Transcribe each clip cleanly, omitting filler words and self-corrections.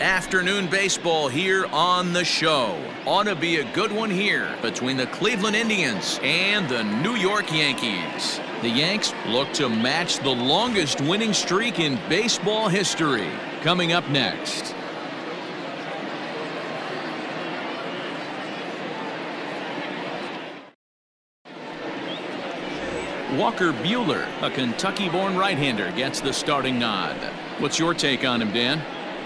Afternoon baseball here on the show. Ought to be a good one here between the Cleveland Indians and the New York Yankees. The Yanks look to match the longest winning streak in baseball history. Coming up next. Walker Buehler, a Kentucky-born right-hander, gets the starting nod. What's your take on him, Dan?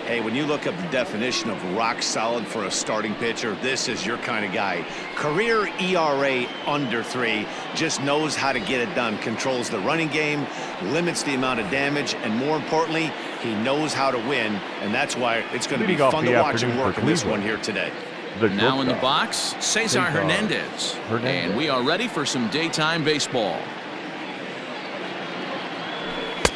Hey, when you look up the definition of rock solid for a starting pitcher, this is your kind of guy. Career ERA under 3, just knows how to get it done, controls the running game, limits the amount of damage, and more importantly, he knows how to win, and that's why it's going to be fun to watch him work in this one here today. Now in the box, Cesar Hernandez. And we are ready for some daytime baseball.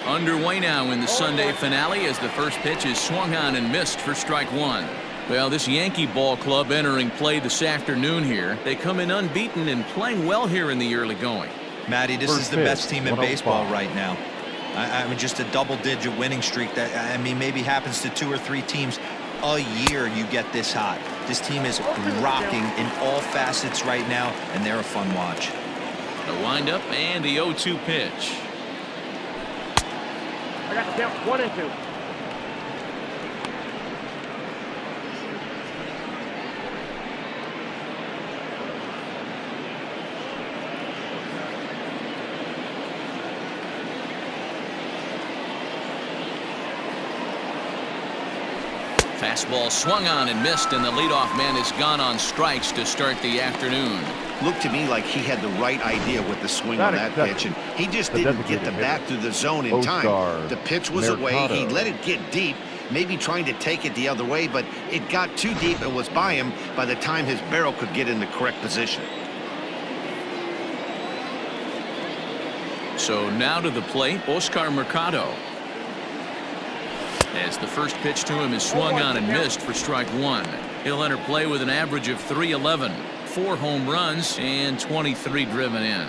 Underway now in the Sunday finale as the first pitch is swung on and missed for strike one. Well, this Yankee ball club entering play this afternoon here. They come in unbeaten and playing well here in the early going. Matty, this is the best team in baseball right now. I mean, just a double-digit winning streak that, I mean, maybe happens to 2 or 3 teams a year. You get this hot. This team is rocking in all facets right now, and they're a fun watch. The windup and the 0-2 pitch. I got the count 1 and 2. Fastball swung on and missed, and the leadoff man is gone on strikes to start the afternoon. Looked to me like he had the right idea with the swing on that pitch, and he just didn't get the bat through the zone in time. The pitch was away. He let it get deep, maybe trying to take it the other way, but it got too deep and was by him by the time his barrel could get in the correct position. So now to the plate, Oscar Mercado. As the first pitch to him is swung on and missed for strike one. He'll enter play with an average of .311, 4 home runs, and 23 driven in.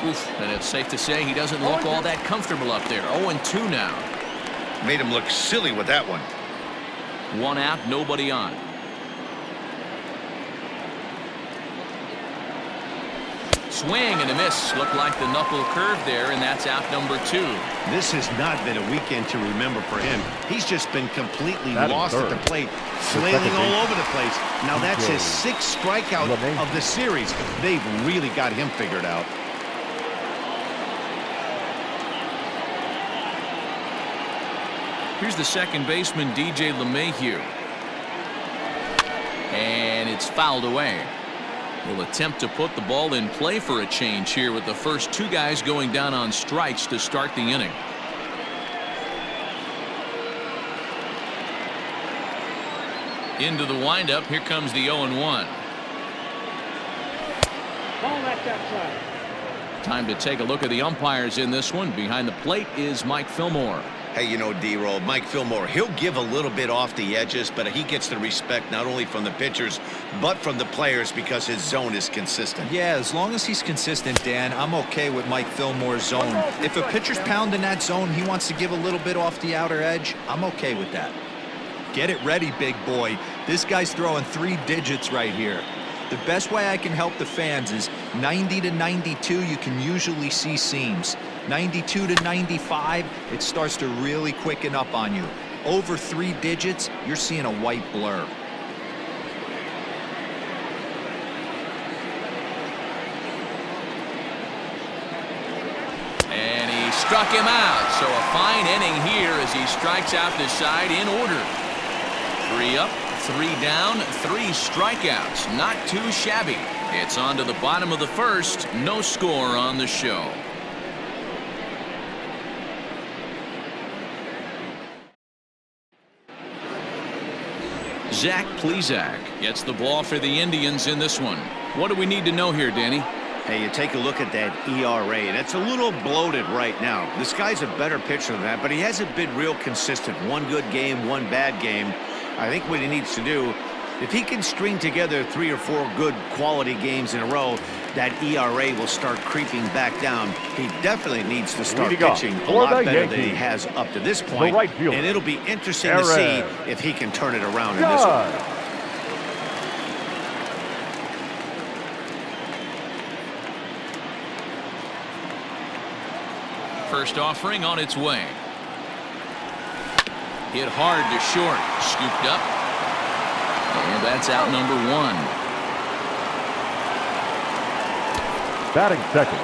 And it's safe to say he doesn't look all that comfortable up there. 0-2 now. Made him look silly with that one. 1 out, nobody on. Swing and a miss. Looked like the knuckle curve there, and that's out number 2. This has not been a weekend to remember for him. He's just been completely lost at the plate, flailing all over the place. Now that's his 6th strikeout of the series. They've really got him figured out. Here's the second baseman, DJ LeMahieu. And it's fouled away. Will attempt to put the ball in play for a change here with the first 2 guys going down on strikes to start the inning. Into the windup. Here comes the 0-1. Ball left outside. Time to take a look at the umpires in this one. Behind the plate is Mike Fillmore. Hey, you know, D-Roll, Mike Fillmore, he'll give a little bit off the edges, but he gets the respect not only from the pitchers, but from the players because his zone is consistent. Yeah, as long as he's consistent, Dan, I'm okay with Mike Fillmore's zone. If a pitcher's pounding that zone, he wants to give a little bit off the outer edge, I'm okay with that. Get it ready, big boy. This guy's throwing 3 digits right here. The best way I can help the fans is 90 to 92, you can usually see seams. 92 to 95, it starts to really quicken up on you. Over 3 digits, you're seeing a white blur. And he struck him out. So a fine inning here as he strikes out the side in order. 3 up, 3 down, 3 strikeouts. Not too shabby. It's on to the bottom of the first. No score on the show. Zach Plesac gets the ball for the Indians in this one. What do we need to know here, Danny? Hey, you take a look at that ERA, and it's a little bloated right now. This guy's a better pitcher than that, but he hasn't been real consistent. 1 good game, 1 bad game. I think what he needs to do If he can string together 3 or 4 good quality games in a row, that ERA will start creeping back down. He definitely needs to start pitching a lot better than he has up to this point. And it'll be interesting to see if he can turn it around in this one. First offering on its way. Hit hard to short. Scooped up. And that's out number 1. Batting second.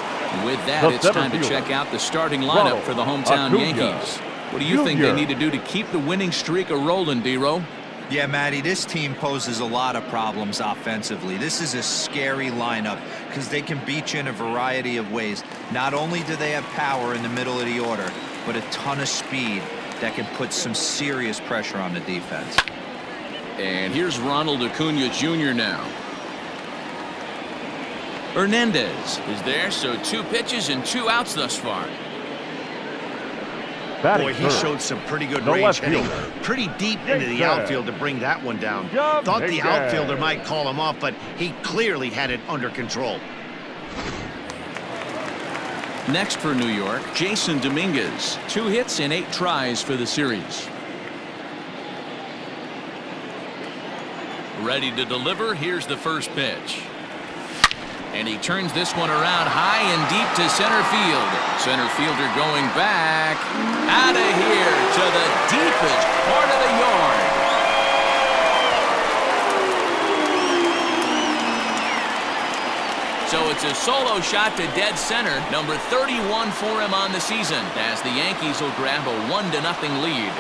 With that, it's time to check out the starting lineup for the hometown Yankees. What do you think they need to do to keep the winning streak a-rolling, D-Row? Yeah, Matty, this team poses a lot of problems offensively. This is a scary lineup because they can beat you in a variety of ways. Not only do they have power in the middle of the order, but a ton of speed that can put some serious pressure on the defense. And here's Ronald Acuna Jr. now. Hernandez is there, so 2 pitches and 2 outs thus far. Boy, he showed some pretty good range, heading pretty deep into the outfield to bring that one down. Thought the outfielder might call him off, but he clearly had it under control. Next for New York, Jason Dominguez. 2 hits and 8 tries for the series. Ready to deliver. Here's the first pitch. And he turns this one around high and deep to center field. Center fielder going back. Out of here to the deepest part of the yard. So it's a solo shot to dead center. Number 31 for him on the season, as the Yankees will grab a 1-0 lead.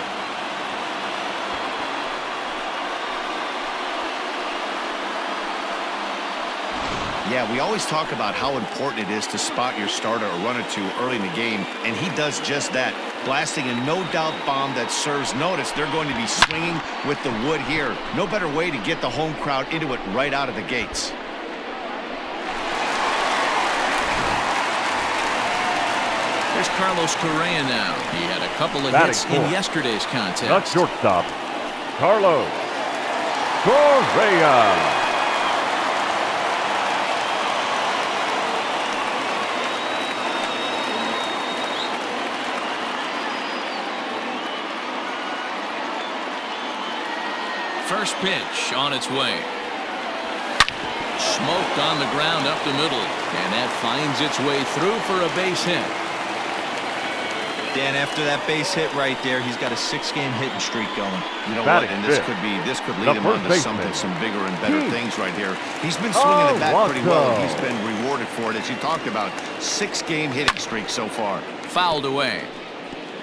Yeah, we always talk about how important it is to spot your starter or run it to early in the game, and he does just that, blasting a no-doubt bomb that serves notice. They're going to be swinging with the wood here. No better way to get the home crowd into it right out of the gates. There's Carlos Correa now. He had a couple of hits in yesterday's contest. Not shortstop, Carlos Correa. First pitch on its way. Smoked on the ground up the middle, and that finds its way through for a base hit. Dan, after that base hit right there, he's got a 6-game hitting streak going. You know what? And this could lead him on to some bigger and better things right here. He's been swinging the bat pretty well, and he's been rewarded for it, as you talked about. 6-game hitting streak so far. Fouled away.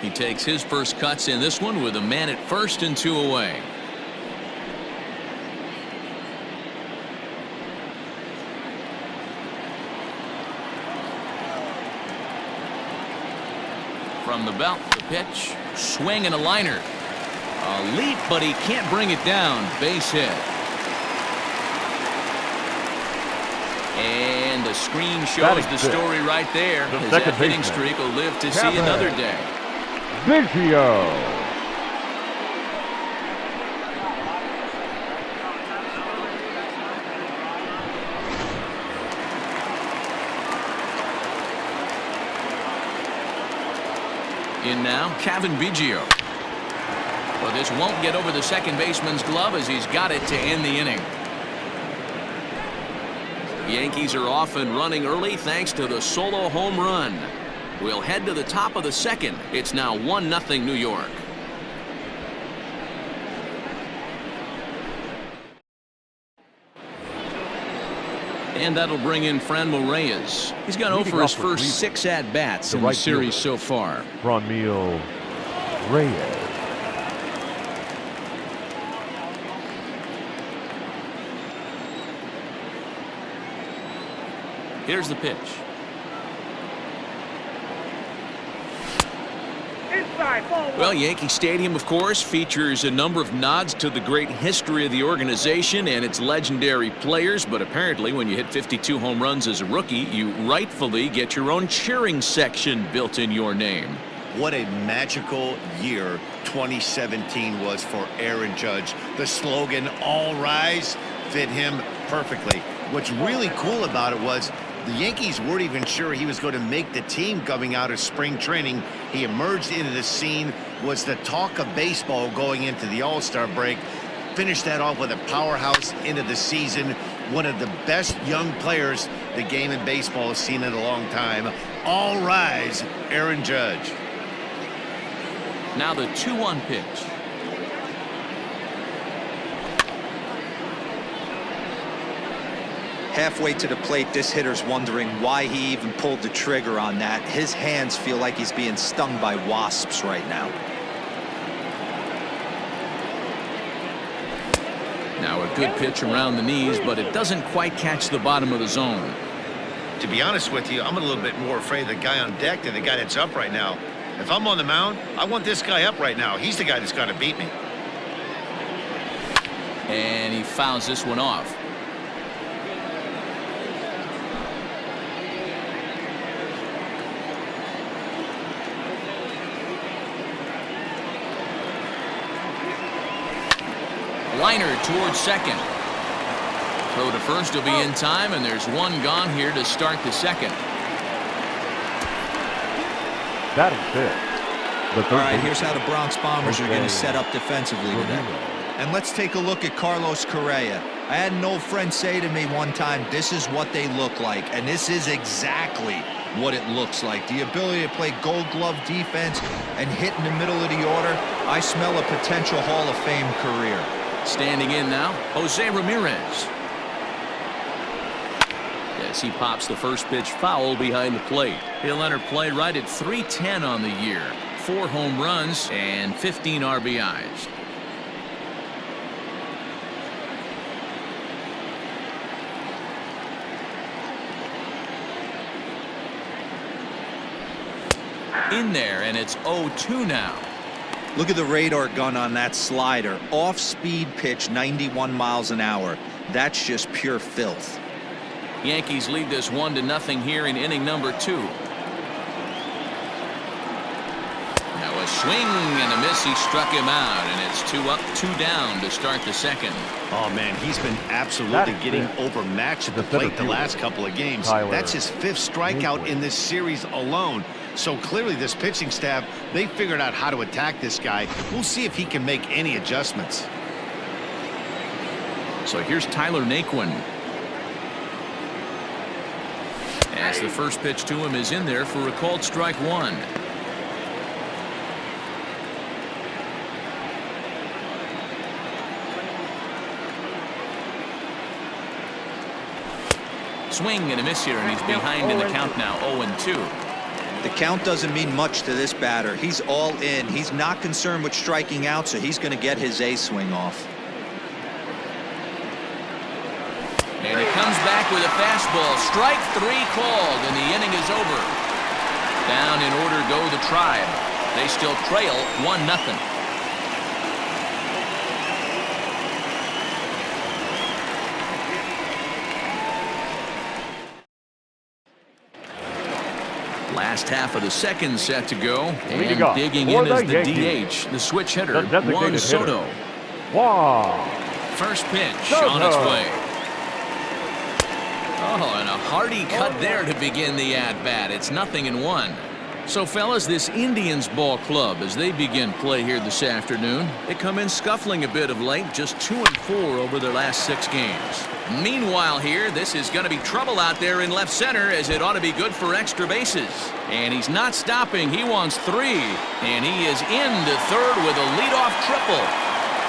He takes his first cuts in this one with a man at first and 2 away. From the belt, the pitch, swing and a liner. A leap, but he can't bring it down. Base hit. And the screen shows the story right there. His hitting streak will live to see another day. Biggio. In now, Kevin Biggio. Well, this won't get over the second baseman's glove as he's got it to end the inning. Yankees are off and running early thanks to the solo home run. We'll head to the top of the second. It's now 1-0 New York. And that'll bring in Franmil Reyes. He's gone over his first 6 at-bats in the series so far. Franmil Reyes. Here's the pitch. Well, Yankee Stadium, of course, features a number of nods to the great history of the organization and its legendary players, but apparently when you hit 52 home runs as a rookie, you rightfully get your own cheering section built in your name. What a magical year 2017 was for Aaron Judge. The slogan, "All Rise," fit him perfectly. What's really cool about it was the Yankees weren't even sure he was going to make the team coming out of spring training. He emerged into the scene, was the talk of baseball going into the All-Star break, finished that off with a powerhouse into the season. One of the best young players the game in baseball has seen in a long time. All rise, Aaron Judge. Now the 2-1 pitch. Halfway to the plate, this hitter's wondering why he even pulled the trigger on that. His hands feel like he's being stung by wasps right now. Now a good pitch around the knees, but it doesn't quite catch the bottom of the zone. To be honest with you, I'm a little bit more afraid of the guy on deck than the guy that's up right now. If I'm on the mound, I want this guy up right now. He's the guy that's got to beat me. And he fouls this one off. Liner towards second. Throw to first will be in time, and there's one gone here to start the second. Batting fifth. All right, here's how the Bronx Bombers are going to set up defensively today. And let's take a look at Carlos Correa. I had an old friend say to me one time, this is what they look like, and this is exactly what it looks like. The ability to play gold glove defense and hit in the middle of the order. I smell a potential Hall of Fame career. Standing in now, Jose Ramirez. As he pops the first pitch foul behind the plate. He'll enter play right at .310 on the year. 4 home runs and 15 RBIs. In there, and it's 0-2 now. Look at the radar gun on that slider. Off-speed pitch, 91 miles an hour. That's just pure filth. Yankees lead this 1-0 here in inning number 2. Now a swing and a miss. He struck him out, and it's 2 up, 2 down to start the second. Oh, man, he's been absolutely getting overmatched at the plate the last couple of games. That's his 5th strikeout in this series alone. So clearly this pitching staff, they figured out how to attack this guy. We'll see if he can make any adjustments. So here's Tyler Naquin. As the first pitch to him is in there for a called strike 1. Swing and a miss here, and he's behind in the count now, 0-2. The count doesn't mean much to this batter. He's all in. He's not concerned with striking out, so he's going to get his A swing off. And he comes back with a fastball. Strike 3 called, and the inning is over. Down in order go the Tribe. They still trail 1-0. Last half of the second set to go, and digging in is the DH, the switch hitter, Juan Soto. First pitch on its way. Oh, and a hearty cut there to begin the at-bat. It's 0-1. So, fellas, this Indians ball club, as they begin play here this afternoon, they come in scuffling a bit of late, just 2-4 over their last 6 games. Meanwhile here, this is going to be trouble out there in left center, as it ought to be good for extra bases. And he's not stopping. He wants 3. And he is into third with a leadoff triple.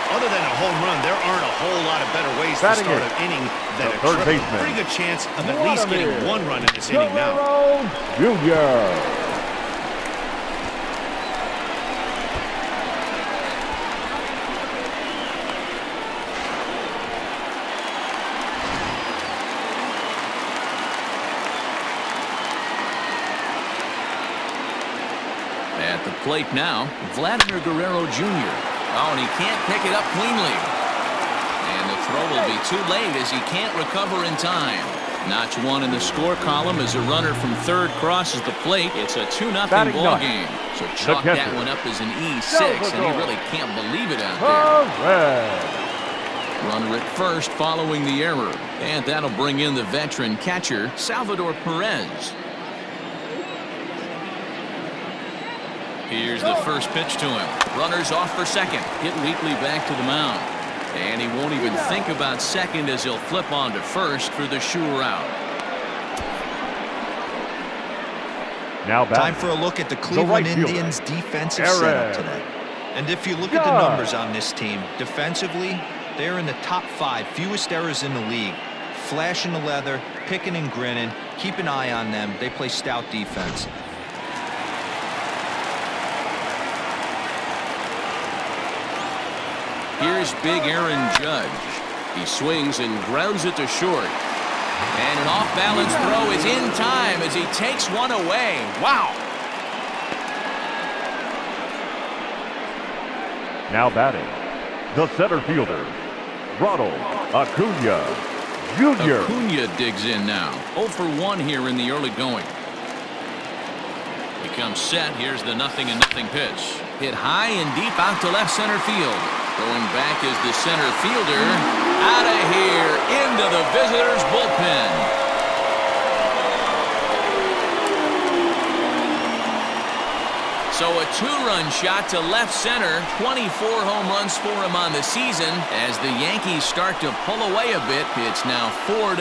Other than a home run, there aren't a whole lot of better ways to start an inning than a triple. Pretty good chance of at least getting 1 run in this inning now. Jr. At the plate now, Vladimir Guerrero Jr. Oh, and he can't pick it up cleanly. And the throw will be too late as he can't recover in time. Notch one in the score column as a runner from third crosses the plate. It's a 2-0 Batting ball ninth. game. So chalk catcher. that one up as an E6, and he Salvador. really can't believe it out there. Perez. Runner at first following the error. And that'll bring in the veteran catcher, Salvador Perez. Here's the first pitch to him. Runners off for second. Hit Wheatley back to the mound. And he won't even think about second as he'll flip on to first for the sure out. Now Time back. for a look at the right Cleveland fielder, Indians defensive Perez. setup today. And if you look at the God. numbers on this team, defensively, they're in the top 5 fewest errors in the league. Flashing the leather, picking and grinning, keep an eye on them. They play stout defense. Here's big Aaron Judge. He swings and grounds it to short. And an off-balance throw is in time as he takes one away. Wow. Now batting. The center fielder, Ronald Acuna Jr. Acuna digs in now. 0 for 1 here in the early going. He comes set. Here's the 0-0 pitch. Hit high and deep out to left center field. Going back is the center fielder. Out of here into the visitors' bullpen. So a 2-run shot to left center. 24 home runs for him on the season. As the Yankees start to pull away a bit, it's now 4-0.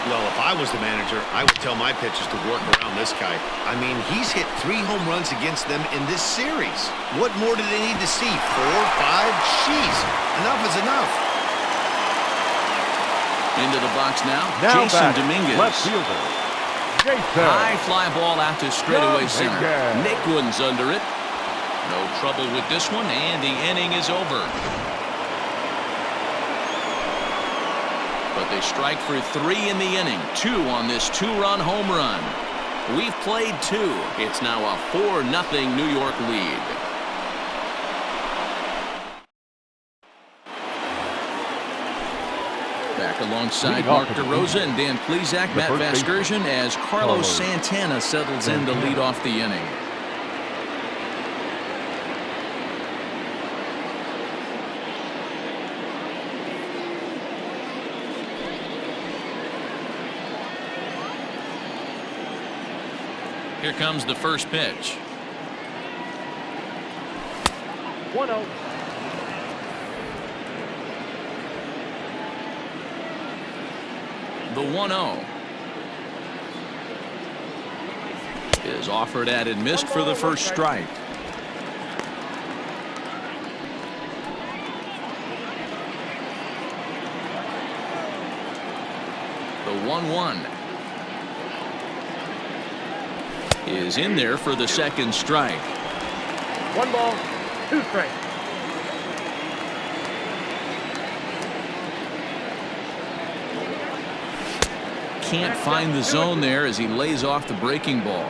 Well, if I was the manager, I would tell my pitchers to work around this guy. I mean, he's hit 3 home runs against them in this series. What more do they need to see? 4, 5? Jeez, enough is enough. Into the box now, Now Jason back. Dominguez. Left fielder, Jason. High fly ball out to straightaway center. Dominguez. Nick Woods under it. No trouble with this one, and the inning is over. But they strike for 3 in the inning. 2 on this 2-run home run. We've played 2. It's now a 4-0 New York lead. Back alongside Leading Mark off the DeRosa and Dan Plesac, The Matt first Vasgersian, as Carlos Carlos Santana settles in to lead off the inning. Here comes the first pitch. 1-0. The 1-0 is offered at and missed for the first strike. The 1-1 is in there for the second strike. 1 ball, 2 strikes. Can't find the zone there as he lays off the breaking ball.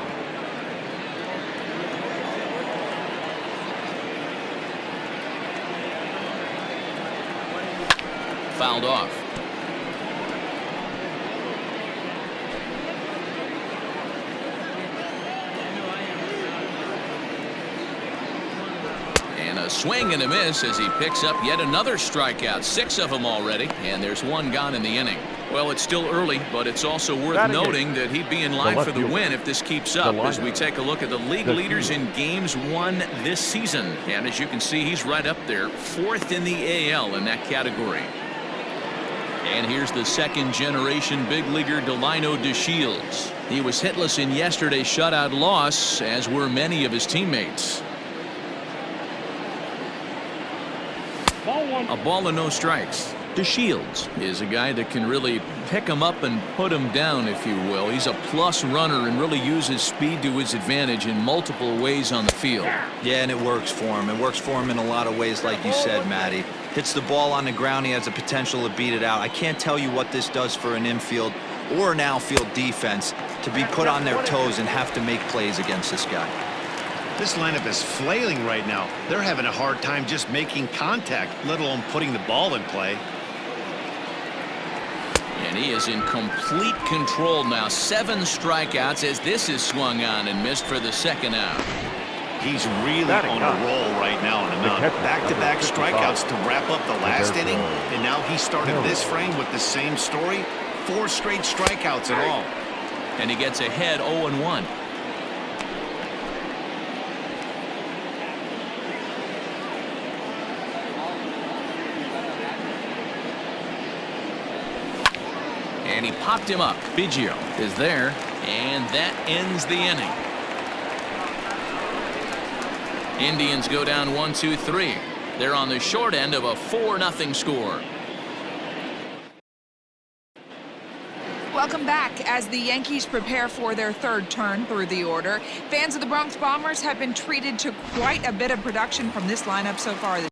Fouled off. And a swing and a miss as he picks up yet another strikeout. 6 of them already, and there's 1 gone in the inning. Well, it's still early, but it's also worth Batting noting that he'd be in line left for the fielder. win if this keeps up as we lineup. take a look at the league The leaders field. in games won this season. And as you can see, he's right up there, 4th in the AL in that category. And here's the second-generation big leaguer Delino DeShields. He was hitless in yesterday's shutout loss, as were many of his teammates. Ball 1. A ball and no strikes. DeShields is a guy that can really pick him up and put him down, if you will. He's a plus runner and really uses speed to his advantage in multiple ways on the field. Yeah, and it works for him. It works for him in a lot of ways, like you said, Matty. Hits the ball on the ground, he has the potential to beat it out. I can't tell you what this does for an infield or an outfield defense to be put on their toes and have to make plays against this guy. This lineup is flailing right now. They're having a hard time just making contact, let alone putting the ball in play. And he is in complete control now. 7 strikeouts as this is swung on and missed for the second out. He's really on a roll right now on the mound. Back-to-back strikeouts to wrap up the last inning, and now he started this frame with the same story. 4 straight strikeouts in all. And he gets ahead 0-1. And he popped him up. Biggio is there, and that ends the inning. Indians go down 1-2-3. They're on the short end of a 4-0 score. Welcome back. As the Yankees prepare for their third turn through the order, fans of the Bronx Bombers have been treated to quite a bit of production from this lineup so far this